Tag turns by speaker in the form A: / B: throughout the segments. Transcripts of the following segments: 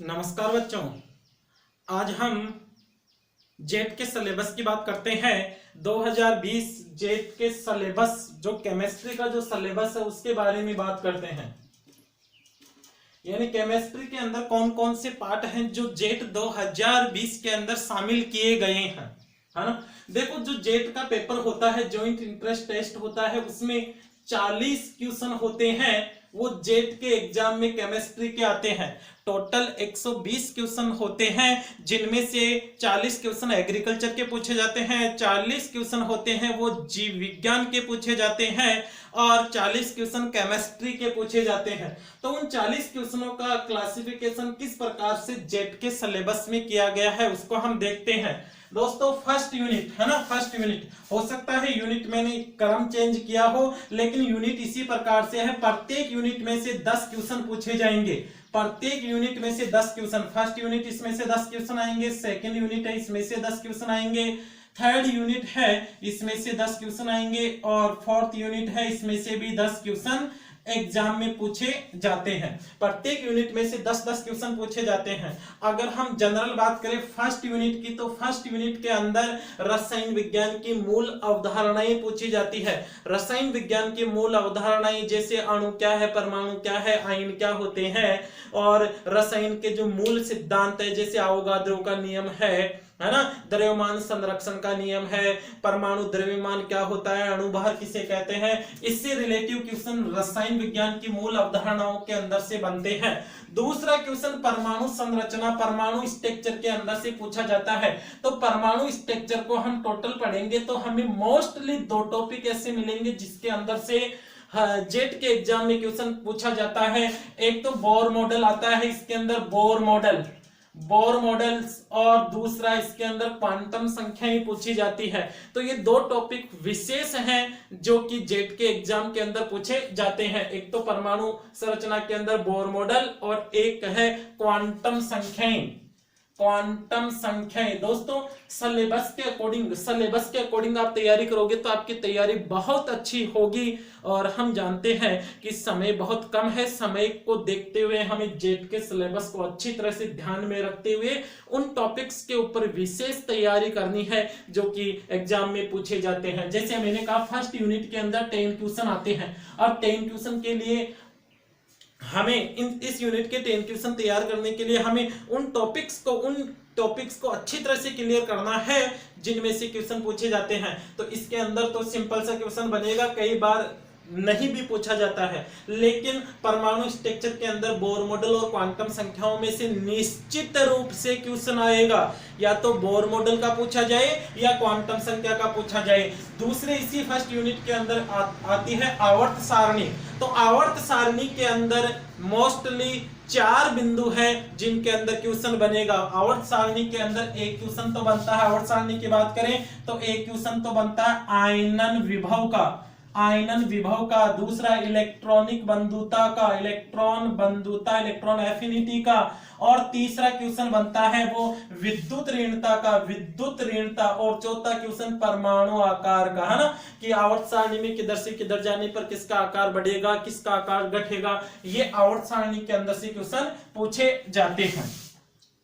A: नमस्कार बच्चों। आज हम जेट के सिलेबस की बात करते हैं। 2020 जेट के सिलेबस जो केमिस्ट्री का जो सिलेबस है उसके बारे में बात करते हैं। यानी केमिस्ट्री के अंदर कौन कौन से पार्ट हैं जो जेट 2020 के अंदर शामिल किए गए हैं, है ना। देखो, जो जेट का पेपर होता है, जॉइंट इंट्रेंस टेस्ट होता है, उसमें 40 क्वेश्चन होते हैं। वो जेट के एग्जाम में केमिस्ट्री के आते हैं। टोटल 120 क्वेश्चन होते हैं, जिनमें से 40 क्वेश्चन एग्रीकल्चर के पूछे जाते हैं, 40 क्वेश्चन होते हैं वो जीव विज्ञान के पूछे जाते हैं और 40 क्वेश्चन केमिस्ट्री के पूछे जाते हैं। तो उन 40 क्वेश्चनों का क्लासिफिकेशन किस प्रकार से जेट के सिलेबस में किया गया है उसको हम देखते हैं। दोस्तों, फर्स्ट यूनिट है ना, फर्स्ट यूनिट हो सकता है यूनिट मैंने क्रम चेंज किया हो, लेकिन यूनिट इसी प्रकार से है। प्रत्येक यूनिट में से 10 क्वेश्चन पूछे जाएंगे। प्रत्येक यूनिट में से 10 क्वेश्चन। फर्स्ट यूनिट इसमें से 10 क्वेश्चन आएंगे, सेकंड यूनिट है इसमें से 10 क्वेश्चन आएंगे, थर्ड यूनिट है इसमें से 10 क्वेश्चन आएंगे और फोर्थ यूनिट है इसमें से भी 10 क्वेश्चन एग्जाम में पूछे जाते हैं। प्रत्येक यूनिट में से 10-10 क्वेश्चन पूछे जाते हैं। अगर हम जनरल बात करें फर्स्ट यूनिट की, तो फर्स्ट यूनिट के अंदर रसायन विज्ञान की मूल अवधारणाएं पूछी जाती है। रसायन विज्ञान की मूल अवधारणाएं जैसे अणु क्या है, परमाणु क्या है, आयन क्या होते हैं, और रसायन के जो मूल सिद्धांत है जैसे अवोगाद्रो का नियम है ना, द्रव्यमान संरक्षण का नियम है, परमाणु द्रव्यमान क्या होता है, अणुभार किसे कहते हैं, इससे रिलेटिव क्वेश्चन रसायन विज्ञान की मूल अवधारणाओं के अंदर से बनते हैं। दूसरा क्वेश्चन परमाणु संरचना, परमाणु स्ट्रक्चर के अंदर से पूछा जाता है। तो परमाणु स्ट्रक्चर को हम टोटल पढ़ेंगे तो हमें मोस्टली 2 टॉपिक ऐसे मिलेंगे जिसके अंदर से जेट के एग्जाम में क्वेश्चन पूछा जाता है। एक तो बोर मॉडल आता है, इसके अंदर बोर मॉडल्स, और दूसरा इसके अंदर क्वांटम संख्याएं पूछी जाती है। तो ये 2 टॉपिक विशेष हैं जो कि जेट के एग्जाम के अंदर पूछे जाते हैं। एक तो परमाणु संरचना के अंदर बोर मॉडल और एक है क्वांटम संख्याएं। दोस्तों, सिलेबस के अकॉर्डिंग आप तैयारी करोगे तो आपकी तैयारी बहुत अच्छी होगी। और हम जानते हैं कि समय बहुत कम है। समय को देखते हुए हमें जेट के सिलेबस को अच्छी तरह से ध्यान में रखते हुए उन टॉपिक्स के ऊपर विशेष तैयारी करनी है जो कि एग्जाम में पूछे जाते हैं। जैसे मैंने कहा, फर्स्ट यूनिट के अंदर 10 क्वेश्चन आते हैं और 10 क्वेश्चन के लिए हमें इस यूनिट के 10 क्वेश्चन तैयार करने के लिए हमें उन टॉपिक्स को अच्छी तरह से क्लियर करना है जिनमें से क्वेश्चन पूछे जाते हैं। तो इसके अंदर तो सिंपल सा क्वेश्चन बनेगा, कई बार नहीं भी पूछा जाता है, लेकिन परमाणु स्ट्रक्चर के अंदर बोर मॉडल और क्वांटम संख्याओं में से निश्चित रूप से क्वेश्चन आएगा। या तो बोर मॉडल का पूछा जाए या क्वांटम संख्या का पूछा जाए। दूसरे इसी फर्स्ट यूनिट के अंदर आती है आवर्त सारणी। तो आवर्त सारणी के अंदर मोस्टली 4 बिंदु है जिनके अंदर क्वेश्चन बनेगा। आवर्त सारणी के अंदर एक क्वेश्चन तो बनता है, आवर्त सारणी की बात करें तो एक क्वेश्चन तो बनता है आयनन विभव का, दूसरा इलेक्ट्रॉनिक बंधुता का, इलेक्ट्रॉन एफिनिटी का, और तीसरा क्वेश्चन बनता है वो विद्युत ऋणता, और चौथा क्वेश्चन परमाणु आकार का, है ना, कि आवर्त सारणी में किधर से किधर जाने पर किसका आकार बढ़ेगा, किसका आकार घटेगा। ये आवर्त सारणी के अंदर से क्वेश्चन पूछे जाते हैं।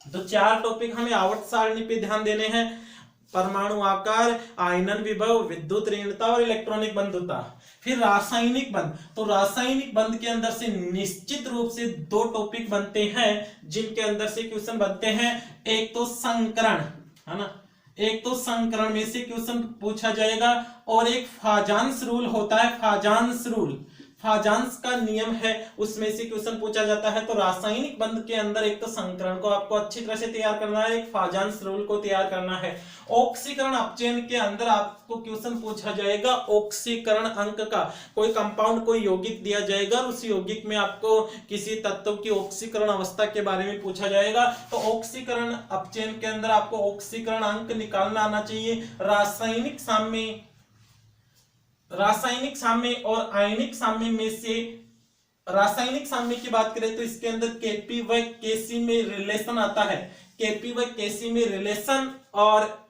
A: तो 4 टॉपिक हमें आवर्त सारणी पे ध्यान देने हैं: परमाणु आकार, आयनन विभव, विद्युत ऋणता और इलेक्ट्रॉनिक बंधुता। फिर रासायनिक बंध। तो रासायनिक बंध के अंदर से निश्चित रूप से 2 टॉपिक बनते हैं जिनके अंदर से क्वेश्चन बनते हैं। एक तो संकरण, है ना, एक तो संकरण में से क्वेश्चन पूछा जाएगा, और एक फाजांस रूल होता है, फाजांस का नियम है, उसमें से क्वेश्चन पूछा जाता है। तो रासायनिक बंध के अंदर एक तो संकरण को आपको अच्छी तरह से तैयार करना है, एक फाजांस रूल को तैयार करना है। ऑक्सीकरण अपचयन के अंदर आपको क्वेश्चन पूछा जाएगा ऑक्सीकरण अंक का। कोई कंपाउंड, कोई यौगिक दिया जाएगा और उस यौगिक में आपको किसी तत्व की ऑक्सीकरण अवस्था के बारे में पूछा जाएगा। तो ऑक्सीकरण अपचयन के अंदर आपको ऑक्सीकरण अंक निकालना आना चाहिए। रासायनिक साम्य और आयनिक साम्य में से रासायनिक साम्य की बात करें तो इसके अंदर केपी व केसी में रिलेशन आता है, केपी व केसी में रिलेशन, और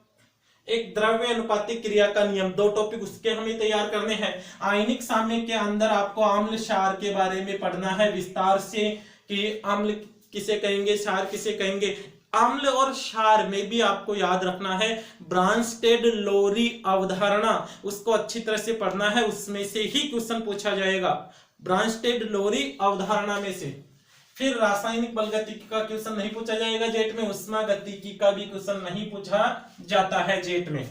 A: एक द्रव्य अनुपातिक क्रिया का नियम। 2 टॉपिक उसके हमें तैयार करने हैं। आयनिक साम्य के अंदर आपको अम्ल क्षार के बारे में पढ़ना है विस्तार से, कि अम्ल किसे कहेंगे, क्षार किसे कहेंगे। अम्ल और क्षार में भी आपको याद रखना है ब्रांस्टेड लोरी अवधारणा, उसको अच्छी तरह से पढ़ना है, उसमें से ही क्वेश्चन पूछा जाएगा, ब्रांस्टेड लोरी अवधारणा में से। फिर रासायनिक बल गतिकी का क्वेश्चन नहीं पूछा जाएगा जेट में, उष्मा गतिकी का भी क्वेश्चन नहीं पूछा जाता है जेट में।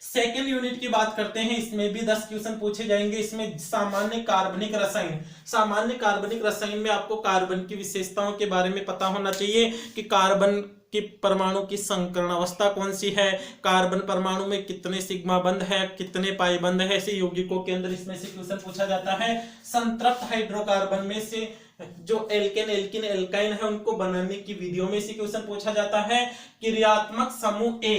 A: सेकेंड यूनिट की बात करते हैं, इसमें भी 10 क्वेश्चन पूछे जाएंगे। इसमें सामान्य कार्बनिक रसायन, सामान्य कार्बनिक रसायन में आपको कार्बन की विशेषताओं के बारे में पता होना चाहिए कि कार्बन के परमाणु की संकरण अवस्था कौन सी है, कार्बन परमाणु में कितने सिग्मा बंध है, कितने पाई बंध है, ऐसे यौगिकों के अंदर इसमें से क्वेश्चन पूछा जाता है। संतृप्त हाइड्रोकार्बन में से जो एल्केन एल्किन एल्काइन है उनको बनाने की विधियों में से क्वेश्चन पूछा जाता है। क्रियात्मक समूह ए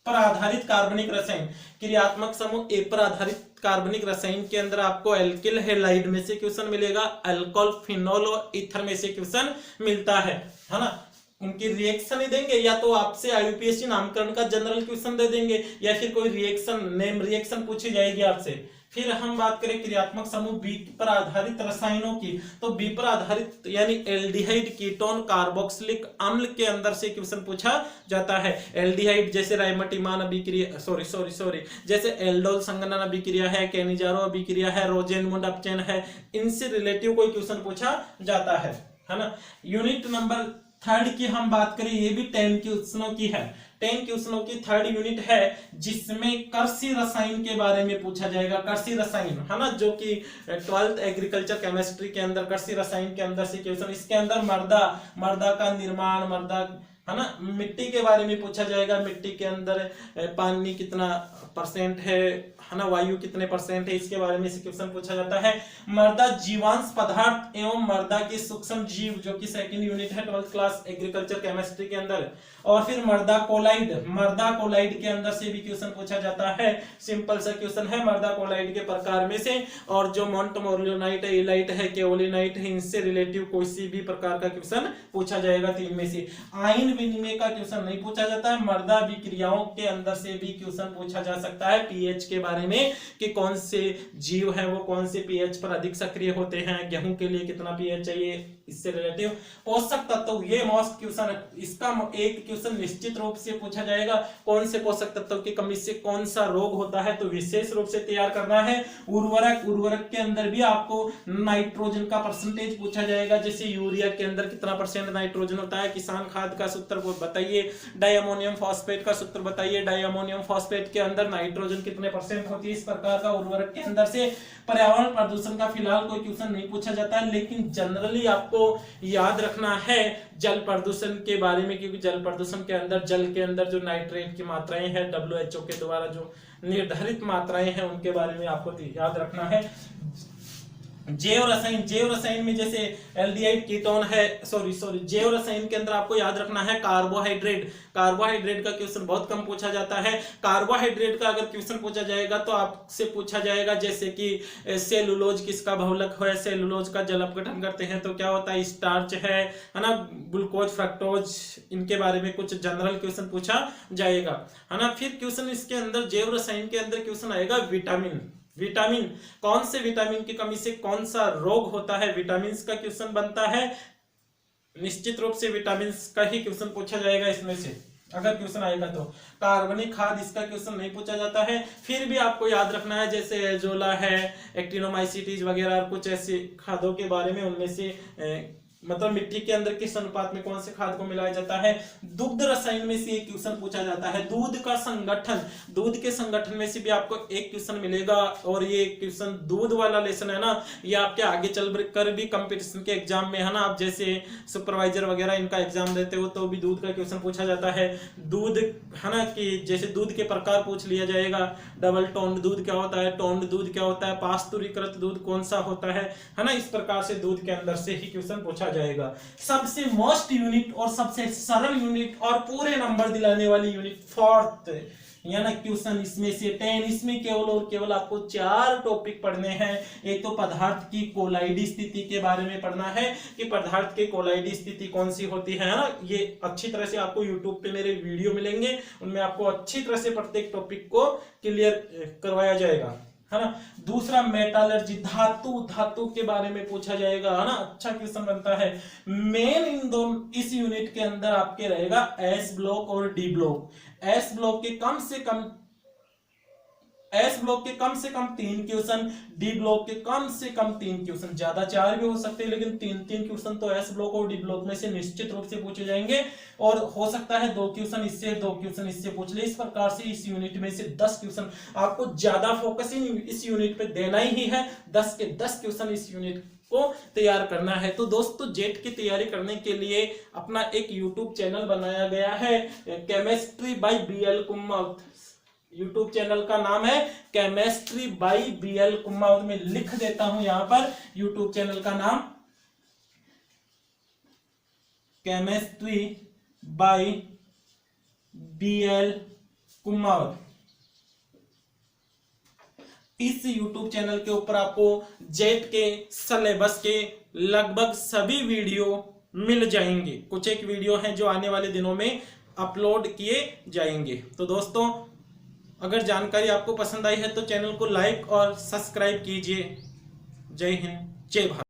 A: पर आधारित कार्बनिक रसायन, क्रियात्मक समूह ए पर आधारित कार्बनिक रसायन के अंदर आपको एल्किल हैलाइड में से क्वेश्चन मिलेगा, अल्कोहल फिनोल और ईथर में से क्वेश्चन मिलता है ना। उनकी रिएक्शन ही देंगे, या तो आपसे आईयूपीएससी नामकरण का जनरल क्वेश्चन दे देंगे, या फिर कोई रिएक्शन नेम रिएक्शन पूछी जाएगी आपसे। फिर हम बात करें क्रियात्मक समूह बी पर आधारित रसायनों की, तो बी पर आधारित यानी एल्डिहाइड कीटोन कार्बोक्सिलिक अम्ल के अंदर से क्वेश्चन पूछा जाता है। एल्डिहाइड जैसे राइमटिमान अभिक्रिया, सॉरी जैसे एल्डोल संगनन अभिक्रिया है, केनिजारो अभिक्रिया है, रोजेनमुंड अपचयन है, इनसे रिलेटिव कोई क्वेश्चन पूछा जाता है ना। यूनिट नंबर 3 की हम बात करें, ये भी 10 क्वेश्चनों की है, 10 क्वेश्चनों की 3rd यूनिट है, जिसमें कृषि रसायन के बारे में पूछा जाएगा। कृषि रसायन है ना, जो कि 12th एग्रीकल्चर केमिस्ट्री के अंदर कृषि रसायन के अंदर से क्वेश्चन, इसके अंदर मृदा का निर्माण, मृदा है ना, मिट्टी के बारे में पूछा जाएगा, मिट्टी के अंदर पानी कितना % है ना, वायु कितने % है, इसके बारे में से क्वेश्चन पूछा जाता है। मृदा जीवांश पदार्थ एवं मृदा के सूक्ष्म जीव, जो कि 2nd यूनिट है 12th क्लास एग्रीकल्चर केमिस्ट्री के अंदर। और फिर मृदा कोलाइड के अंदर से भी क्वेश्चन पूछा जाता है। सिंपल सा क्वेश्चन है मृदा कोलाइड के प्रकार में से, और जो मोंटमोर्लियोनाइट है, इलाइट है, केओलिनाइट है, इनसे रिलेटिव कोई भी प्रकार का क्वेश्चन पूछा जाएगा 3 में से। आयन विनिमय का क्वेश्चन नहीं पूछा जाता है। मृदा विक्रियाओं के अंदर से भी क्वेश्चन पूछा जा सकता है, पीएच के बारे में कि कौन से जीव है वो कौन से पीएच पर अधिक सक्रिय होते हैं, गेहूं के लिए कितना पीएच चाहिए, इससे रिलेटिव। पोषक तत्व, ये मोस्ट क्वेश्चन है, इसका एक क्वेश्चन निश्चित रूप से पूछा जाएगा, कौन से पोषक तत्व की कमी से कौन सा रोग होता है, तो विशेष रूप से तैयार करना है। उर्वरक के अंदर भी आपको नाइट्रोजन का परसेंटेज पूछा जाएगा, जैसे यूरिया के अंदर कितना % नाइट्रोजन होता है, किसान खाद का सूत्र वो बताइए, डायमोनियम फॉस्फेट का सूत्र बताइए, डायमोनियम फॉस्फेट के अंदर नाइट्रोजन कितने % होती है, इस प्रकार का उर्वरक के अंदर से। पर्यावरण प्रदूषण का फिलहाल कोई क्वेश्चन नहीं पूछा जाता है, लेकिन जनरली आपको याद रखना है जल प्रदूषण के बारे में, क्योंकि जल प्रदूषण के अंदर जल के अंदर जो नाइट्रेट की मात्राएं हैं WHO के द्वारा जो निर्धारित मात्राएं हैं उनके बारे में आपको याद रखना है। जैव रसायन में जैसे एल्डिहाइड कीटोन है, जैव रसायन के अंदर आपको याद रखना है कार्बोहाइड्रेट का क्वेश्चन बहुत कम पूछा जाता है। कार्बोहाइड्रेट का अगर क्वेश्चन पूछा जाएगा तो आपसे पूछा जाएगा जैसे कि सेलुलोज किसका बहुलक है, सेलुलोज का जल अपघटन करते हैं तो क्या होता है, स्टार्च है ना, ग्लूकोज फ्रक्टोज, इनके बारे में कुछ जनरल क्वेश्चन पूछा जाएगा है ना। फिर क्वेश्चन इसके अंदर जैव रसायन के अंदर क्वेश्चन आएगा विटामिन, कौन से विटामिन की कमी से कौन सा रोग होता है, विटामिन का क्वेश्चन बनता है। निश्चित रूप से विटामिन का ही क्वेश्चन पूछा जाएगा इसमें से, अगर क्वेश्चन आएगा तो। कार्बनिक खाद, इसका क्वेश्चन नहीं पूछा जाता है। फिर भी आपको याद रखना है जैसे एजोला है, एक्टिनोमाइसिटीज वगैरह, कुछ ऐसे खादों के बारे में, उनमें से मतलब मिट्टी के अंदर किस अनुपात में कौन से खाद को मिलाया जाता है। दुग्ध रसायन में से एक क्वेश्चन पूछा जाता है, दूध के संगठन में से भी आपको एक क्वेश्चन मिलेगा। और ये क्वेश्चन दूध वाला लेसन है ना, ये आपके आगे चल कर भी कंपटीशन के एग्जाम में है ना, आप जैसे सुपरवाइजर वगैरह इनका एग्जाम देते हो तो भी दूध का क्वेश्चन पूछा जाता है। दूध है ना, कि जैसे दूध के प्रकार पूछ लिया जाएगा, डबल टोन्ड दूध क्या होता है, टोन्ड दूध क्या होता है, पास्तुरीकृत दूध कौन सा होता है ना, इस प्रकार से दूध के अंदर से ही क्वेश्चन पूछा जाएगा। सबसे मोस्ट यूनिट और सबसे सरल यूनिट और पूरे नंबर दिलाने वाली यूनिट 4th यानी क्वेश्चन इसमें से 10, इसमें केवल और केवल आपको 4 टॉपिक पढ़ने हैं। एक तो पदार्थ की कोलाइडी स्थिति के बारे में पढ़ना है कि पदार्थ की कोलाइडी स्थिति कौन सी होती है ना, ये अच्छी तरह से आपको YouTube पे मेरे वीडियो मिलेंगे, उनमें आपको अच्छी तरह से प्रत्येक टॉपिक को क्लियर करवाया जाएगा है ना। दूसरा मेटालर्जी, धातु के बारे में पूछा जाएगा, है ना, अच्छा क्वेश्चन बनता है। मेन इन दोनों इस यूनिट के अंदर आपके रहेगा एस ब्लॉक और डी ब्लॉक। एस ब्लॉक के कम से कम 3 क्वेश्चन, डी ब्लॉक के कम से कम 3 क्वेश्चन, ज्यादा 4 भी हो सकते हैं, लेकिन 3 क्वेश्चन तो एस ब्लॉक और डी ब्लॉक में से निश्चित रूप से पूछे जाएंगे। और हो सकता है 2 क्वेश्चन इससे, 2 क्वेश्चन इससे पूछ ले। इस प्रकार से इस यूनिट में से 10 क्वेश्चन आपको ज्यादा फोकस इस यूनिट पे देना ही है। 10 के 10 क्वेश्चन इस यूनिट को तैयार करना है। तो दोस्तों जेट की तैयारी करने के लिए अपना एक यूट्यूब चैनल बनाया गया है, chemistry bye BL Kumawat. YouTube channel का नाम है केमिस्ट्री बाय BL कुमावत। में लिख देता हूं यहां पर यूट्यूब चैनल का नाम, केमिस्ट्री बाय BL कुमावत। इस YouTube चैनल के ऊपर आपको जेट के सिलेबस के लगभग सभी वीडियो मिल जाएंगे। कुछ एक वीडियो हैं जो आने वाले दिनों में अपलोड किए जाएंगे। तो दोस्तों अगर जानकारी आपको पसंद आई है तो चैनल को लाइक और सब्सक्राइब कीजिए। जय हिंद, जय भारत।